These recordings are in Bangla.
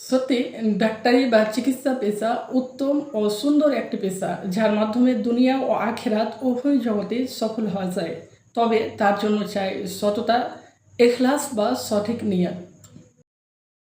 সত্যি ডাক্তারি বা চিকিৎসা পেশা উত্তম ও সুন্দর একটি পেশা, যার মাধ্যমে দুনিয়া ও আখিরাত উভয় জগতে সফল হওয়া যায়। তবে তার জন্য চাই সততা, এখলাস বা সঠিক নিয়ত।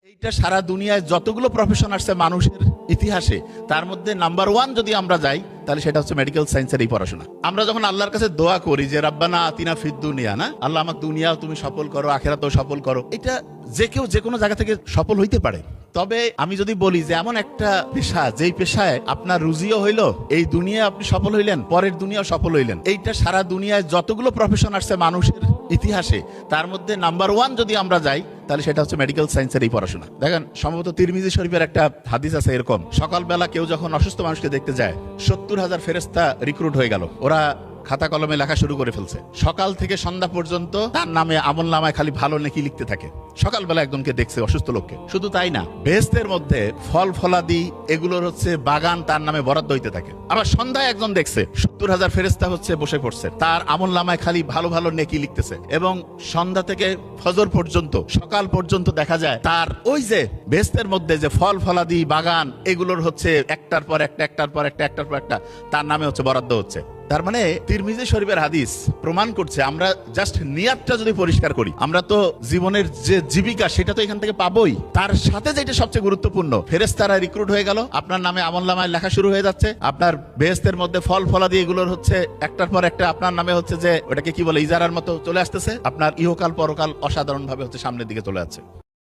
এইটা সারা দুনিয়ায় যতগুলো প্রফেশন আসছে মানুষের ইতিহাসে, তার মধ্যে নাম্বার ওয়ান যদি আমরা যাই তাহলে সেটা হচ্ছে মেডিকেল সায়েন্সের এই পড়াশোনা। আমরা যখন আল্লাহর কাছে দোয়া করি যে রাব্বানা আতিনা ফিদ দুনিয়া, না আল্লাহ আমার দুনিয়াও তুমি সফল করো, আখিরাতেও সফল করো, এটা যে কেউ যে কোনো জায়গা থেকে সফল হইতে পারে। তবে আমি যদি বলি যে এমন একটা পেশা যেই পেশায় আপনার রুজিও হইলো, এই দুনিয়ায় আপনি সফল হইলেন, পরের দুনিয়াও সফল হইলেন, এইটা সারা দুনিয়ায় যতগুলো প্রফেশন আসছে মানুষের ইতিহাসে, তার মধ্যে নাম্বার ওয়ান যদি আমরা যাই তাহলে সেটা হচ্ছে মেডিকেল সায়েন্সের এই পড়াশোনা। দেখেন, সম্ভবত তিরমিজি শরীফের একটা হাদিস আছে এরকম, সকালবেলা কেউ যখন অসুস্থ মানুষকে দেখতে যায় 70,000 ফেরেশতা রিক্রুট হয়ে গেল, ওরা খাতা কলমে লেখা শুরু করে ফেলছে। সকাল থেকে সন্ধ্যা পর্যন্ত তার নামে আমল নামায় খালি ভালো নেকি লিখতে থাকে। সকালবেলা একজনকে দেখছে অসুস্থ লোককে। শুধু তাই না, বেহেশতের মধ্যে ফল ফলাদি এগুলোর হচ্ছে বাগান তার নামে বরাদ্দ হইতে থাকে। আবার সন্ধ্যায় একজন দেখছে 70,000 ফেরেশতা হচ্ছে বসে পড়ছে, তার আমল নামায় খালি ভালো ভালো নেকি লিখতেছে। এবং সন্ধ্যা থেকে ফজর পর্যন্ত, সকাল পর্যন্ত দেখা যায় তার ওই যে বেহেশতের মধ্যে যে ফল ফলাদি বাগান এগুলোর হচ্ছে একটার পর একটা, একটার পর একটা, একটার পর একটা তার নামে হচ্ছে বরাদ্দ হচ্ছে। তার মানে তিরমিজি শরীফের হাদিস প্রমাণ করছে আমরা জাস্ট নিয়াতটা যদি পরিষ্কার করি, আমরা তো জীবনের যে জীবিকা সেটা তো এখান থেকে পাবোই। তার সাথে যেটা সবচেয়ে গুরুত্বপূর্ণ, ফেরেশতারা রিক্রুট হয়ে গেল, আপনার নামে আমলনামায় লেখা শুরু হয়ে যাচ্ছে, আপনার বেহেশতের মধ্যে ফল ফলাদি এগুলোর হচ্ছে একটার পর একটা আপনার নামে হচ্ছে যে ওটাকে কি বলে ইজারার মতো চলে আসতেছে, আপনার ইহকাল পরকাল অসাধারণ ভাবে হচ্ছে সামনের দিকে চলে যাচ্ছে।